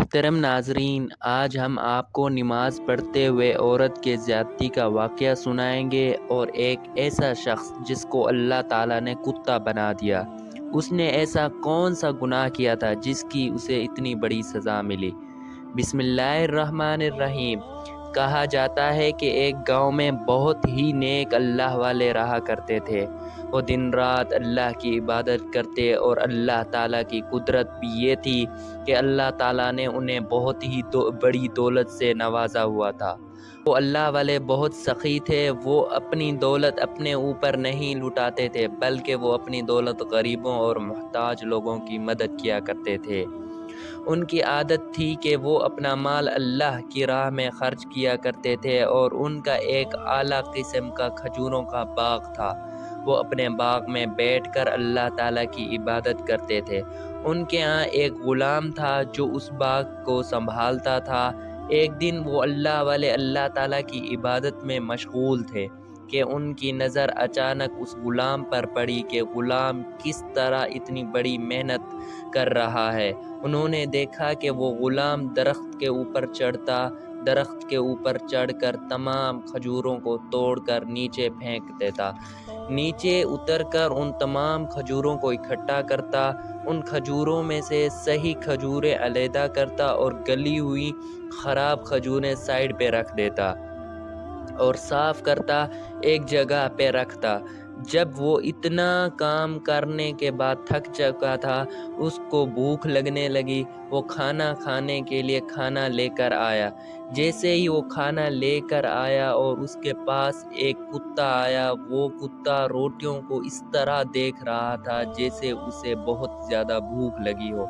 محترم ناظرین، آج ہم آپ کو نماز پڑھتے ہوئے عورت کے زیادتی کا واقعہ سنائیں گے اور ایک ایسا شخص جس کو اللہ تعالیٰ نے کتا بنا دیا، اس نے ایسا کون سا گناہ کیا تھا جس کی اسے اتنی بڑی سزا ملی۔ بسم اللہ الرحمن الرحیم۔ کہا جاتا ہے کہ ایک گاؤں میں بہت ہی نیک اللہ والے رہا کرتے تھے۔ وہ دن رات اللہ کی عبادت کرتے اور اللہ تعالیٰ کی قدرت بھی یہ تھی کہ اللہ تعالیٰ نے انہیں بہت ہی بڑی دولت سے نوازا ہوا تھا۔ وہ اللہ والے بہت سخی تھے۔ وہ اپنی دولت اپنے اوپر نہیں لٹاتے تھے بلکہ وہ اپنی دولت غریبوں اور محتاج لوگوں کی مدد کیا کرتے تھے۔ ان کی عادت تھی کہ وہ اپنا مال اللہ کی راہ میں خرچ کیا کرتے تھے اور ان کا ایک اعلیٰ قسم کا کھجوروں کا باغ تھا۔ وہ اپنے باغ میں بیٹھ کر اللہ تعالیٰ کی عبادت کرتے تھے۔ ان کے ہاں ایک غلام تھا جو اس باغ کو سنبھالتا تھا۔ ایک دن وہ اللہ والے اللہ تعالیٰ کی عبادت میں مشغول تھے کہ ان کی نظر اچانک اس غلام پر پڑی کہ غلام کس طرح اتنی بڑی محنت کر رہا ہے۔ انہوں نے دیکھا کہ وہ غلام درخت کے اوپر چڑھ کر تمام کھجوروں کو توڑ کر نیچے پھینک دیتا، نیچے اتر کر ان تمام کھجوروں کو اکٹھا کرتا، ان کھجوروں میں سے صحیح کھجوریں علیحدہ کرتا اور گلی ہوئی خراب کھجوریں سائڈ پہ رکھ دیتا اور صاف کرتا ایک جگہ پہ رکھتا۔ جب وہ اتنا کام کرنے کے بعد تھک چکا تھا، اس کو بھوک لگنے لگی۔ وہ کھانا کھانے کے لیے کھانا لے کر آیا۔ جیسے ہی وہ کھانا لے کر آیا اور اس کے پاس ایک کتا آیا، وہ کتا روٹیوں کو اس طرح دیکھ رہا تھا جیسے اسے بہت زیادہ بھوک لگی ہو۔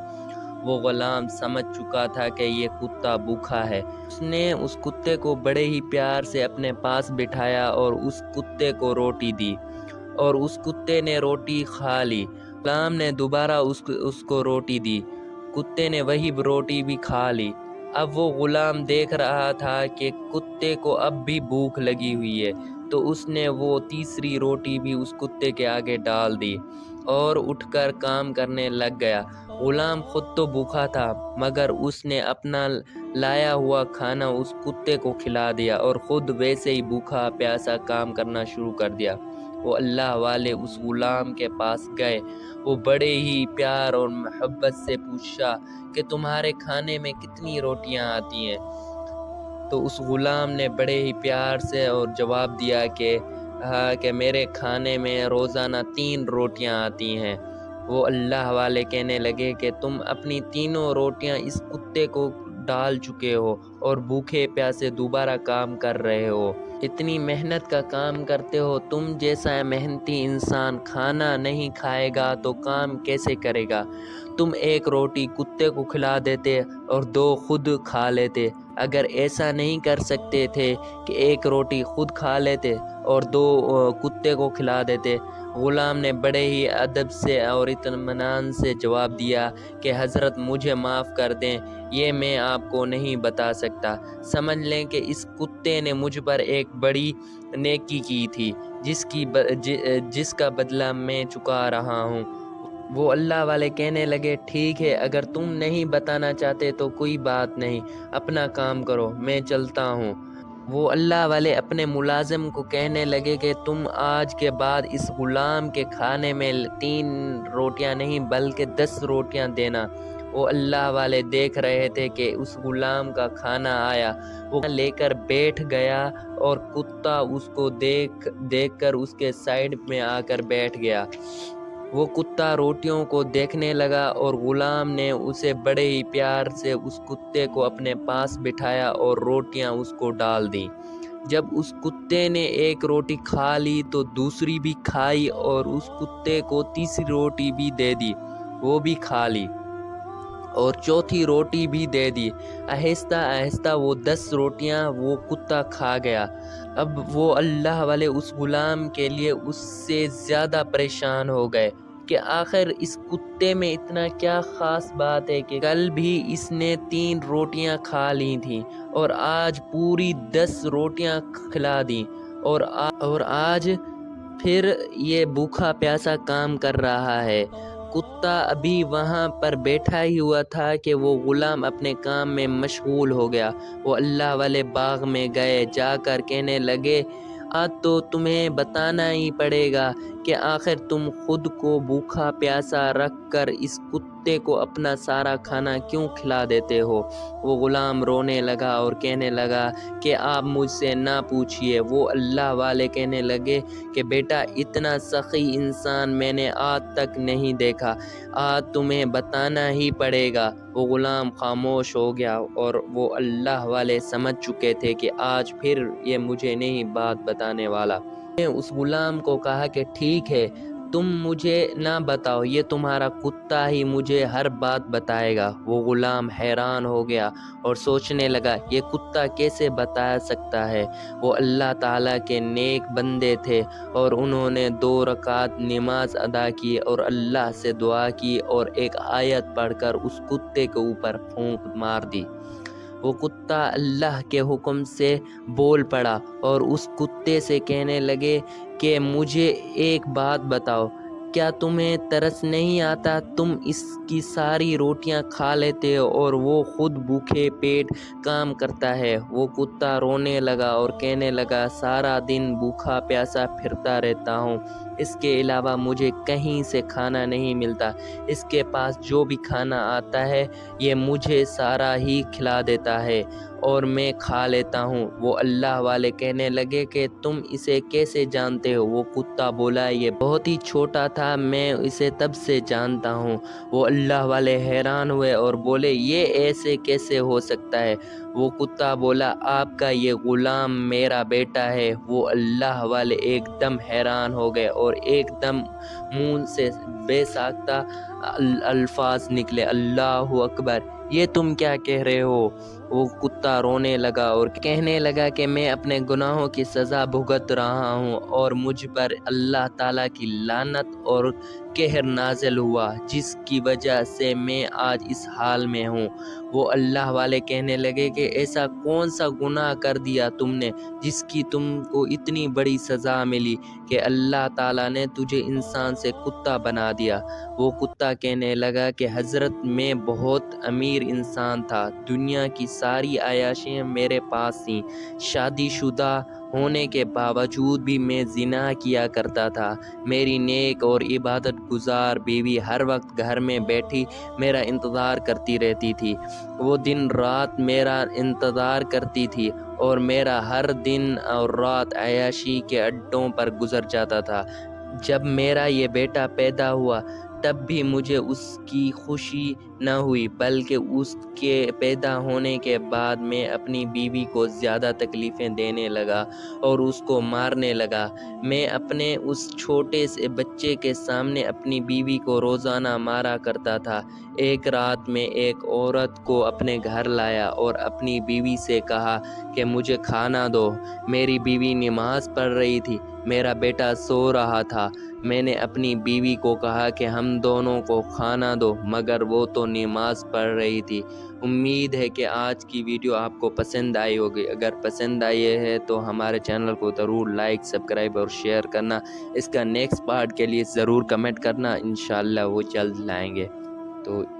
وہ غلام سمجھ چکا تھا کہ یہ کتا بھوکا ہے۔ اس نے اس کتے کو بڑے ہی پیار سے اپنے پاس بٹھایا اور اس کتے کو روٹی دی اور اس کتے نے روٹی کھا لی۔ غلام نے دوبارہ اس کو روٹی دی، کتے نے وہی روٹی بھی کھا لی۔ اب وہ غلام دیکھ رہا تھا کہ کتے کو اب بھی بھوک لگی ہوئی ہے، تو اس نے وہ تیسری روٹی بھی اس کتے کے آگے ڈال دی اور اٹھ کر کام کرنے لگ گیا۔ غلام خود تو بھوکا تھا مگر اس نے اپنا لایا ہوا کھانا اس کتے کو کھلا دیا اور خود ویسے ہی بھوکا پیاسا کام کرنا شروع کر دیا۔ وہ اللہ والے اس غلام کے پاس گئے۔ وہ بڑے ہی پیار اور محبت سے پوچھا کہ تمہارے کھانے میں کتنی روٹیاں آتی ہیں؟ تو اس غلام نے بڑے ہی پیار سے اور جواب دیا کہ میرے کھانے میں روزانہ 3 روٹیاں آتی ہیں۔ وہ اللہ والے کہنے لگے کہ تم اپنی تینوں روٹیاں اس کتے کو ڈال چکے ہو اور بھوکے پیاسے دوبارہ کام کر رہے ہو۔ اتنی محنت کا کام کرتے ہو، تم جیسا محنتی انسان کھانا نہیں کھائے گا تو کام کیسے کرے گا؟ تم 1 روٹی کتے کو کھلا دیتے اور 2 خود کھا لیتے۔ اگر ایسا نہیں کر سکتے تھے کہ 1 روٹی خود کھا لیتے اور 2 کتے کو کھلا دیتے؟ غلام نے بڑے ہی ادب سے اور اطمینان سے جواب دیا کہ حضرت مجھے معاف کر دیں، یہ میں آپ کو نہیں بتا سکتا۔ سمجھ لیں کہ اس کتے نے مجھ پر ایک بڑی نیکی کی تھی جس کا بدلہ میں چکا رہا ہوں۔ وہ اللہ والے کہنے لگے ٹھیک ہے، اگر تم نہیں بتانا چاہتے تو کوئی بات نہیں، اپنا کام کرو، میں چلتا ہوں۔ وہ اللہ والے اپنے ملازم کو کہنے لگے کہ تم آج کے بعد اس غلام کے کھانے میں 3 روٹیاں نہیں بلکہ 10 روٹیاں دینا۔ وہ اللہ والے دیکھ رہے تھے کہ اس غلام کا کھانا آیا۔ وہ لے کر بیٹھ گیا اور کتا اس کو دیکھ کر اس کے سائڈ میں آ کر بیٹھ گیا۔ وہ کتا روٹیوں کو دیکھنے لگا اور غلام نے اسے بڑے ہی پیار سے اس کتے کو اپنے پاس بٹھایا اور روٹیاں اس کو ڈال دیں۔ جب اس کتے نے 1 روٹی کھا لی تو دوسری بھی کھائی اور اس کتے کو تیسری روٹی بھی دے دی، وہ بھی کھا لی اور چوتھی روٹی بھی دے دی۔ آہستہ آہستہ وہ 10 روٹیاں وہ کتا کھا گیا۔ اب وہ اللہ والے اس غلام کے لیے اس سے زیادہ پریشان ہو گئے کہ آخر اس کتے میں اتنا کیا خاص بات ہے کہ کل بھی اس نے 3 روٹیاں کھا لی تھیں اور آج پوری 10 روٹیاں کھلا دیں اور آج پھر یہ بھوکا پیاسا کام کر رہا ہے۔ کتا ابھی وہاں پر بیٹھا ہی ہوا تھا کہ وہ غلام اپنے کام میں مشغول ہو گیا۔ وہ اللہ والے باغ میں گئے، جا کر کہنے لگے آج تو تمہیں بتانا ہی پڑے گا کہ آخر تم خود کو بھوکا پیاسا رکھ کر اس کتے کو اپنا سارا کھانا کیوں کھلا دیتے ہو؟ وہ غلام رونے لگا اور کہنے لگا کہ آپ مجھ سے نہ پوچھئے۔ وہ اللہ والے کہنے لگے کہ بیٹا اتنا سخی انسان میں نے آج تک نہیں دیکھا، آج تمہیں بتانا ہی پڑے گا۔ وہ غلام خاموش ہو گیا اور وہ اللہ والے سمجھ چکے تھے کہ آج پھر یہ مجھے نہیں بات بتانے والا۔ میں اس غلام کو کہا کہ ٹھیک ہے، تم مجھے نہ بتاؤ، یہ تمہارا کتا ہی مجھے ہر بات بتائے گا۔ وہ غلام حیران ہو گیا اور سوچنے لگا یہ کتا کیسے بتا سکتا ہے؟ وہ اللہ تعالیٰ کے نیک بندے تھے اور انہوں نے 2 رکعت نماز ادا کی اور اللہ سے دعا کی اور ایک آیت پڑھ کر اس کتے کے اوپر پھونک مار دی۔ وہ کتا اللہ کے حکم سے بول پڑا اور اس کتے سے کہنے لگے کہ مجھے ایک بات بتاؤ، کیا تمہیں ترس نہیں آتا؟ تم اس کی ساری روٹیاں کھا لیتے ہو اور وہ خود بھوکے پیٹ کام کرتا ہے۔ وہ کتا رونے لگا اور کہنے لگا سارا دن بھوکا پیاسا پھرتا رہتا ہوں، اس کے علاوہ مجھے کہیں سے کھانا نہیں ملتا، اس کے پاس جو بھی کھانا آتا ہے یہ مجھے سارا ہی کھلا دیتا ہے اور میں کھا لیتا ہوں۔ وہ اللہ والے کہنے لگے کہ تم اسے کیسے جانتے ہو؟ وہ کتا بولا یہ بہت ہی چھوٹا تھا، میں اسے تب سے جانتا ہوں۔ وہ اللہ والے حیران ہوئے اور بولے یہ ایسے کیسے ہو سکتا ہے؟ وہ کتا بولا آپ کا یہ غلام میرا بیٹا ہے۔ وہ اللہ والے ایک دم حیران ہو گئے اور ایک دم منہ سے بے ساختہ الفاظ نکلے، اللہ اکبر، یہ تم کیا کہہ رہے ہو؟ وہ کتا رونے لگا اور کہنے لگا کہ میں اپنے گناہوں کی سزا بھگت رہا ہوں اور مجھ پر اللہ تعالیٰ کی لعنت اور قہر نازل ہوا جس کی وجہ سے میں آج اس حال میں ہوں۔ وہ اللہ والے کہنے لگے کہ ایسا کون سا گناہ کر دیا تم نے جس کی تم کو اتنی بڑی سزا ملی کہ اللہ تعالیٰ نے تجھے انسان سے کتا بنا دیا؟ وہ کتا کہنے لگا کہ حضرت میں بہت امیر انسان تھا، دنیا کی ساری عیاشیاں میرے پاس تھیں، شادی شدہ ہونے کے باوجود بھی میں زنا کیا کرتا تھا، میری نیک اور عبادت گزار بیوی ہر وقت گھر میں بیٹھی میرا انتظار کرتی رہتی تھی، وہ دن رات میرا انتظار کرتی تھی اور میرا ہر دن اور رات عیاشی کے اڈوں پر گزر جاتا تھا۔ جب میرا یہ بیٹا پیدا ہوا تب بھی مجھے اس کی خوشی نہ ہوئی، بلکہ اس کے پیدا ہونے کے بعد میں اپنی بیوی کو زیادہ تکلیفیں دینے لگا اور اس کو مارنے لگا۔ میں اپنے اس چھوٹے سے بچے کے سامنے اپنی بیوی کو روزانہ مارا کرتا تھا۔ ایک رات میں ایک عورت کو اپنے گھر لایا اور اپنی بیوی سے کہا کہ مجھے کھانا دو۔ میری بیوی نماز پڑھ رہی تھی، میرا بیٹا سو رہا تھا، میں نے اپنی بیوی کو کہا کہ ہم دونوں کو کھانا دو، مگر وہ تو نماز پڑھ رہی تھی۔ امید ہے کہ آج کی ویڈیو آپ کو پسند آئی ہوگی۔ اگر پسند آئی ہے تو ہمارے چینل کو ضرور لائک، سبسکرائب اور شیئر کرنا۔ اس کا نیکسٹ پارٹ کے لیے ضرور کمنٹ کرنا، انشاءاللہ وہ جلد لائیں گے۔ تو